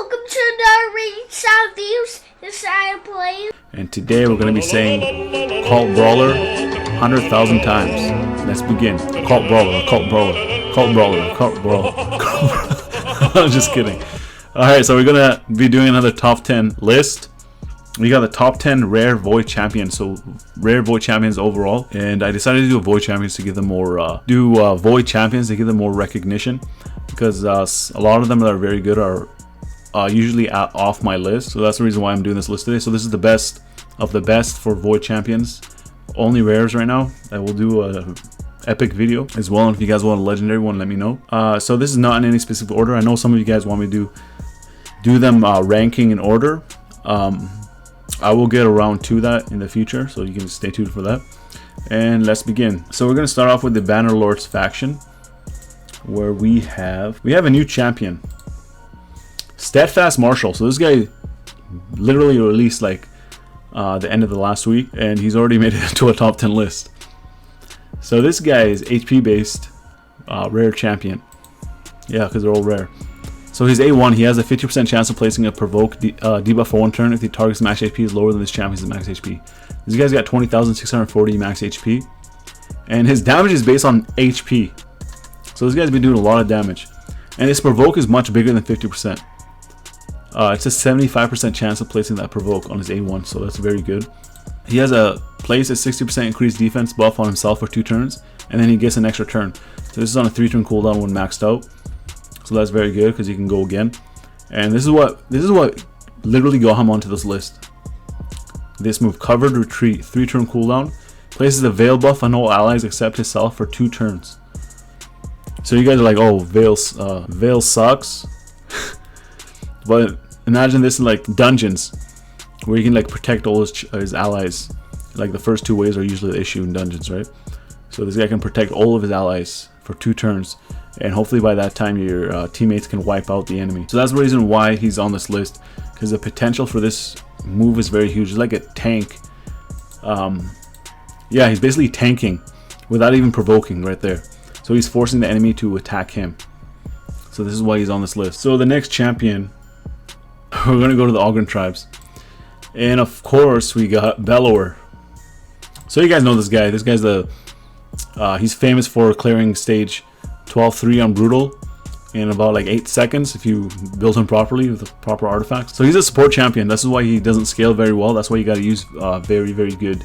Welcome to the Read Sound Views. This I am playing. And today we're going to be saying Cult Brawler 100,000 times. Let's begin. Cult Brawler, Cult Brawler, Cult Brawler, Cult Brawler. I'm just kidding. Alright, so we're going to be doing another top 10 list. We got the top 10 rare Void Champions, so rare Void Champions overall. And I decided to do a Void Champions to give them more, Void Champions to give them more recognition. Because a lot of them that are very good are usually off my list. So that's the reason why I'm doing this list today. So this is the best of the best for Void Champions. Only rares right now. I will do a epic video as well. And if you guys want a legendary one, let me know. So this is not in any specific order. I know some of you guys want me to do them ranking in order. I will get around to that in the future, so you can stay tuned for that. And let's begin. So we're going to start off with the Bannerlords faction, where we have a new champion, Steadfast Marshal. So this guy literally released like the end of the last week, and he's already made it into a top 10 list. So this guy is HP based rare champion. Yeah, because they're all rare. So his A1, he has a 50% chance of placing a provoke debuff for one turn if the target's max HP is lower than this champion's max HP. This guy's got 20,640 max HP, and his damage is based on HP. So this guy's been doing a lot of damage, and his provoke is much bigger than 50%. It's a 75% chance of placing that provoke on his A1, so that's very good. He has a place a 60% increased defense buff on himself for 2 turns, and then he gets an extra turn. So this is on a 3-turn cooldown when maxed out. So that's very good because you can go again. And this is what literally got him onto this list. This move, Covered Retreat, 3-turn cooldown, places a Veil buff on all allies except himself for 2 turns. So you guys are like, oh, Veil sucks. But imagine this in like dungeons, where you can like protect all his allies. Like the first 2 waves are usually the issue in dungeons, right? So this guy can protect all of his allies for 2 turns. And hopefully by that time your teammates can wipe out the enemy. So that's the reason why he's on this list, because the potential for this move is very huge. It's like a tank. Yeah, he's basically tanking without even provoking right there. So he's forcing the enemy to attack him. So this is why he's on this list. So the next champion, we're going to go to the Ogren tribes. And of course we got Bellower. So you guys know this guy. This guy's he's famous for clearing stage 12-3 on Brutal in about like 8 seconds if you build him properly with the proper artifacts. So he's a support champion. This is why he doesn't scale very well. That's why you got to use very, very good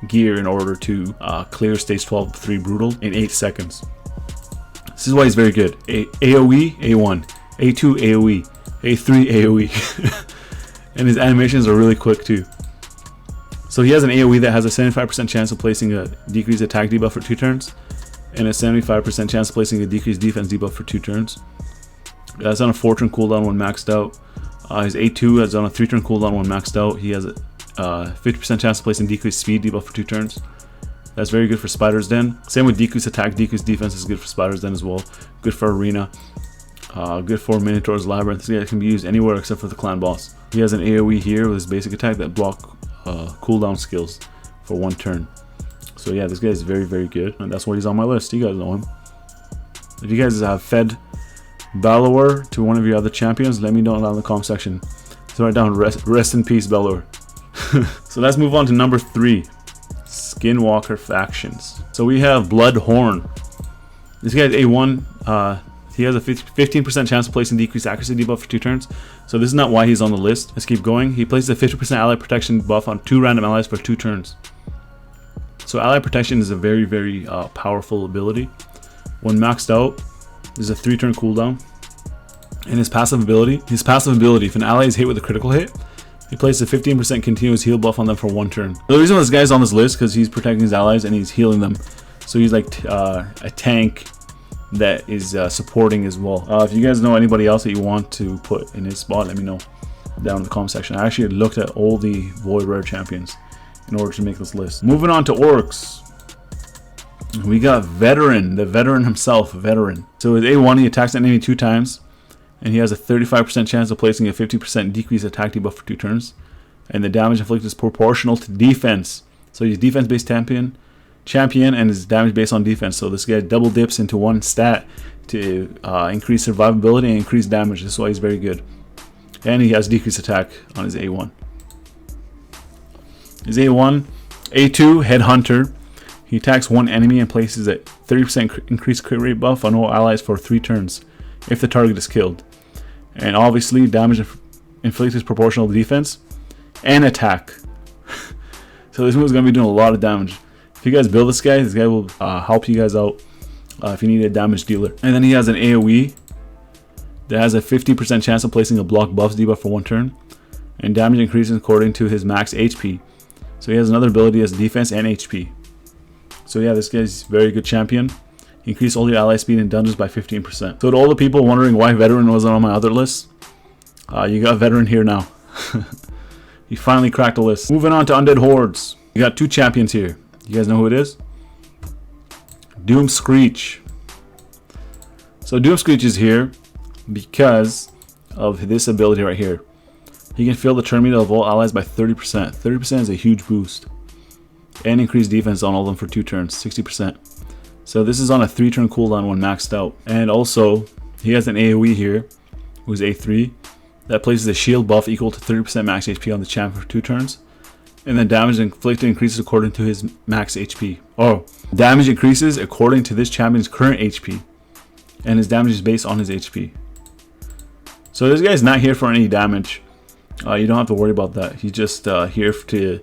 gear in order to clear stage 12-3 Brutal in 8 seconds. This is why he's very good. AoE, A1, A2, AoE, A3, AoE. And his animations are really quick too. So he has an AoE that has a 75% chance of placing a decreased attack debuff for 2 turns. And a 75% chance of placing a decreased defense debuff for 2 turns. That's on a 4-turn cooldown when maxed out. His A2 is on a 3-turn cooldown when maxed out. He has a 50% chance of placing decreased speed debuff for 2 turns. That's very good for Spider's Den. Same with decreased attack, decreased defense is good for Spider's Den as well. Good for Arena. Good for Minotaur's Labyrinth. Yeah, it can be used anywhere except for the clan boss. He has an AoE here with his basic attack that block cooldown skills for 1 turn. So yeah, this guy is very, very good, and that's why he's on my list. You guys know him. If you guys have fed Bellower to one of your other champions, let me know down in the comment section. So write down rest in peace, Bellower. So let's move on to number 3, Skinwalker factions. So we have Bloodhorn. This guy's A1. He has a 15% chance of placing decreased accuracy debuff for 2 turns. So this is not why he's on the list. Let's keep going. He places a 50% ally protection buff on 2 random allies for 2 turns. So ally protection is a very, very powerful ability. When maxed out, there's a 3-turn cooldown. And his passive ability, if an ally is hit with a critical hit, he places a 15% continuous heal buff on them for 1 turn. The reason why this guy's on this list because he's protecting his allies and he's healing them. So he's like a tank that is supporting as well. If you guys know anybody else that you want to put in his spot, let me know down in the comment section. I actually looked at all the Void Rare champions in order to make this list. Moving on to Orcs, we got Veteran, the Veteran himself, Veteran. So with A1, he attacks an enemy 2 times, and he has a 35% chance of placing a 50% decreased attack debuff for 2 turns, and the damage inflicted is proportional to defense. So he's defense-based champion, and his damage based on defense. So this guy double dips into one stat to increase survivability and increase damage. This is why he's very good. And he has decreased attack on his A1. His A1, A2, Headhunter. He attacks one enemy and places a 30% increased crit rate buff on all allies for 3 turns if the target is killed. And obviously, damage inflicted is proportional to defense and attack. So this move is going to be doing a lot of damage. If you guys build this guy will help you guys out if you need a damage dealer. And then he has an AoE that has a 50% chance of placing a block buffs debuff for 1 turn. And damage increases according to his max HP. So he has another ability as defense and HP. So yeah, this guy's a very good champion. He increased all your ally speed in dungeons by 15%. So to all the people wondering why Veteran wasn't on my other list, you got Veteran here now. He finally cracked the list. Moving on to Undead Hordes. You got 2 champions here. You guys know who it is? Doomscreech. So Doomscreech is here because of this ability right here. He can fill the turn meter of all allies by 30%. 30% is a huge boost. And increase defense on all of them for 2 turns, 60%. So this is on a 3-turn cooldown when maxed out. And also, he has an AoE here, who's A3, that places a shield buff equal to 30% max HP on the champion for 2 turns. And then damage inflicted increases according to his max HP. Oh, damage increases according to this champion's current HP. And his damage is based on his HP. So this guy's not here for any damage. You don't have to worry about that. He's just here to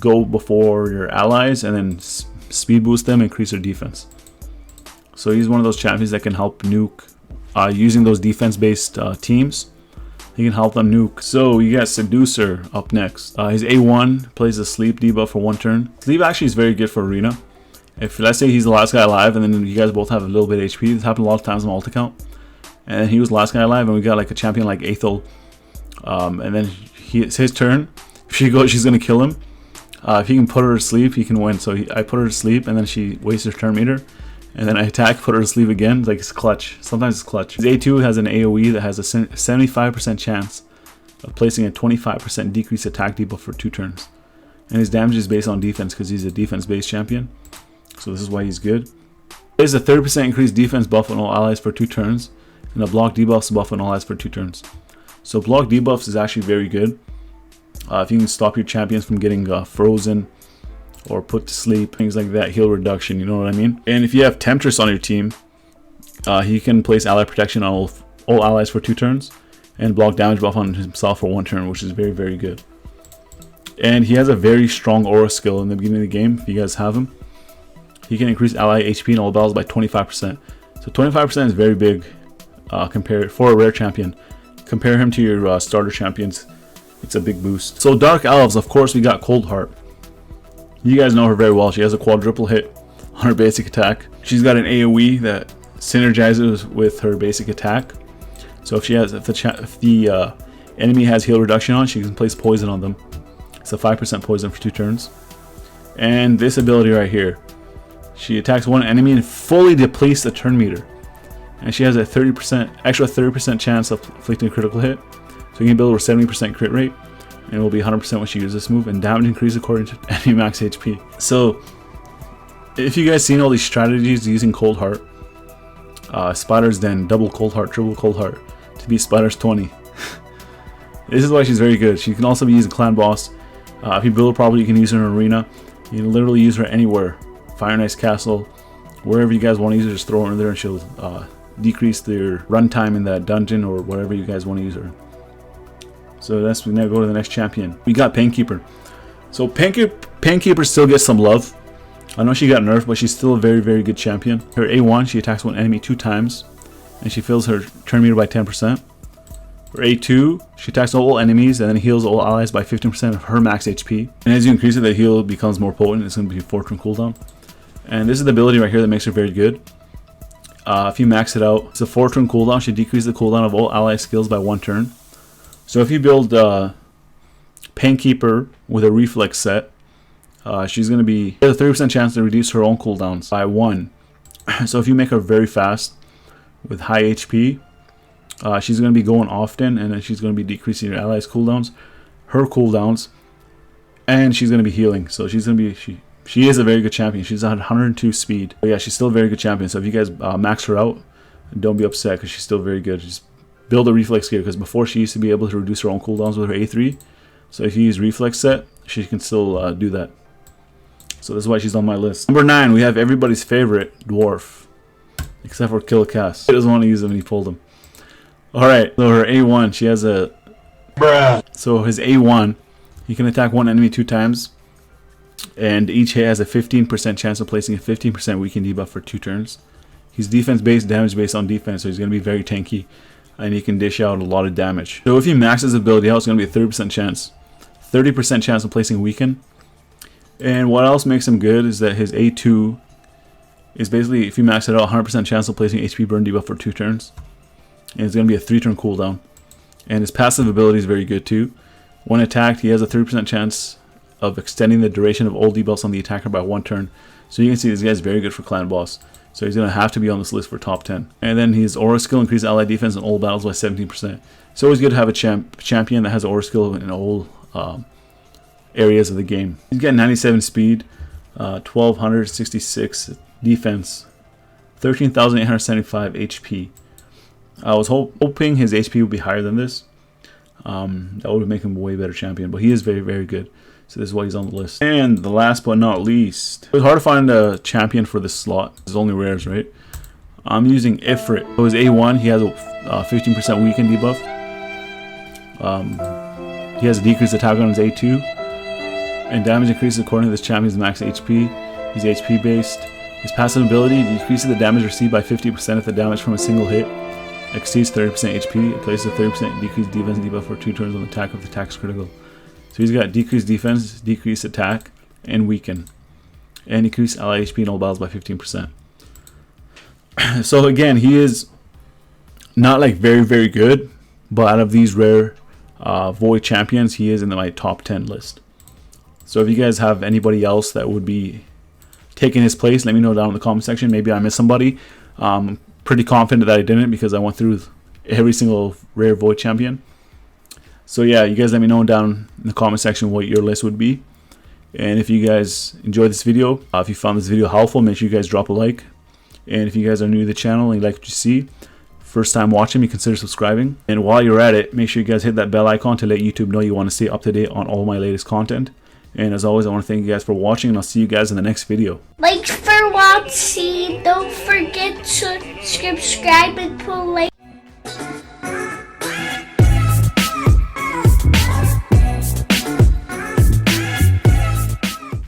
go before your allies and then speed boost them, increase their defense. So he's one of those champions that can help nuke using those defense based teams. He can help them nuke. So you got Seductionr up next. His A1 plays a sleep debuff for 1 turn. Sleep actually is very good for arena. If let's say he's the last guy alive and then you guys both have a little bit of HP. This happened a lot of times in multi count. And he was the last guy alive and we got like a champion like Aethel. And then it's his turn. If she goes, she's gonna kill him. If he can put her to sleep, he can win. So I put her to sleep, and then she wastes her turn meter, and then I attack, put her to sleep again. It's like it's clutch. Sometimes it's clutch. His A2 has an AoE that has a 75% chance of placing a 25% decreased attack debuff for 2 turns, and his damage is based on defense because he's a defense-based champion. So this is why he's good. He has a 30% increased defense buff on all allies for 2 turns, and a block debuffs buff on all allies for 2 turns. So block debuffs is actually very good. If you can stop your champions from getting frozen or put to sleep, things like that, heal reduction, you know what I mean? And if you have Temptress on your team, he can place ally protection on all allies for 2 turns and block damage buff on himself for 1 turn, which is very, very good. And he has a very strong aura skill in the beginning of the game, if you guys have him. He can increase ally HP in all battles by 25%. So 25% is very big for a rare champion. Compare him to your starter champions. It's a big boost. So Dark Elves, of course, we got Coldheart. You guys know her very well. She has a quadruple hit on her basic attack. She's got an AoE that synergizes with her basic attack. So if the enemy has heal reduction on, she can place poison on them. It's a 5% poison for 2 turns. And this ability right here, she attacks one enemy and fully depletes the turn meter. And she has a 30% chance of inflicting a critical hit. So you can build with 70% crit rate, and it will be 100% when she uses this move, and damage increase according to enemy max HP. So, if you guys seen all these strategies using Coldheart, Spider's Den, double Coldheart, triple Coldheart, to beat Spider's 20. This is why she's very good. She can also be used in Clan Boss. If you build her properly, you can use her in Arena. You can literally use her anywhere. Fire Knight's Castle, wherever you guys want to use her, just throw her in there and she'll decrease their runtime in that dungeon or whatever you guys want to use her. So we now go to the next champion. We got Painkeeper. So Painkeeper still gets some love. I know she got nerfed, but she's still a very, very good champion. Her A1, she attacks one enemy 2 times, and she fills her turn meter by 10%. Her A2, she attacks all enemies and then heals all allies by 15% of her max HP. And as you increase it, the heal becomes more potent. It's going to be a 4-turn cooldown. And this is the ability right here that makes her very good. If you max it out, it's a 4-turn cooldown. She decreases the cooldown of all ally skills by 1 turn. So if you build Painkeeper with a reflex set, she's going to be a 30% chance to reduce her own cooldowns by 1. So if you make her very fast with high HP, she's going to be going often, and then she's going to be decreasing your allies' cooldowns, her cooldowns, and she's going to be healing. So she's going to be she is a very good champion. She's at 102 speed. But yeah, she's still a very good champion. So if you guys max her out, don't be upset because she's still very good. Just build a reflex gear, because before she used to be able to reduce her own cooldowns with her A3. So if you use reflex set, she can still do that. So this is why she's on my list. Number 9, we have everybody's favorite dwarf, except for Killicast. He doesn't want to use him and he pulled him. Alright, so her A1, she has a... Bruh. So his A1, he can attack one enemy 2 times. And each hit has a 15% chance of placing a 15% weaken debuff for 2 turns. He's defense based, damage based on defense, so he's going to be very tanky. And he can dish out a lot of damage. So if he maxes his ability out, it's going to be a 30% chance. 30% chance of placing weaken. And what else makes him good is that his A2 is basically, if you max it out, 100% chance of placing HP burn debuff for 2 turns. And it's going to be a 3-turn cooldown. And his passive ability is very good too. When attacked, he has a 30% chance of extending the duration of all debuffs on the attacker by 1 turn. So you can see this guy's very good for clan boss. So he's going to have to be on this list for top 10. And then his aura skill increases ally defense in all battles by 17%. It's always good to have a champion that has aura skill in all areas of the game. He's got 97 speed, 1266 defense, 13,875 HP. I was hoping his HP would be higher than this. That would make him a way better champion, but he is very, very good. So this is why he's on the list. And the last but not least, it was hard to find a champion for this slot. There's only rares, right? I'm using Ifrit. So his A1, he has a 15% weaken debuff. He has a decreased attack on his A2. And damage increases according to this champion's max HP. He's HP based. His passive ability decreases the damage received by 50% if the damage from a single hit exceeds 30% HP. It places a 30% decreased defense debuff for 2 turns on attack if the attack is critical. So he's got decreased defense, decreased attack, and weaken. And increased ally HP in all battles by 15%. So again, he is not like very, very good. But out of these rare Void champions, he is in my top 10 list. So if you guys have anybody else that would be taking his place, let me know down in the comment section. Maybe I missed somebody. Pretty confident that I didn't, because I went through every single rare Void champion. So yeah, you guys let me know down in the comment section what your list would be. And if you guys enjoyed this video, if you found this video helpful, make sure you guys drop a like. And if you guys are new to the channel and you like what you see, first time watching me, consider subscribing. And while you're at it, make sure you guys hit that bell icon to let YouTube know you want to stay up to date on all my latest content. And as always, I want to thank you guys for watching, and I'll see you guys in the next video. Thanks for watching. Don't forget to subscribe and pull like.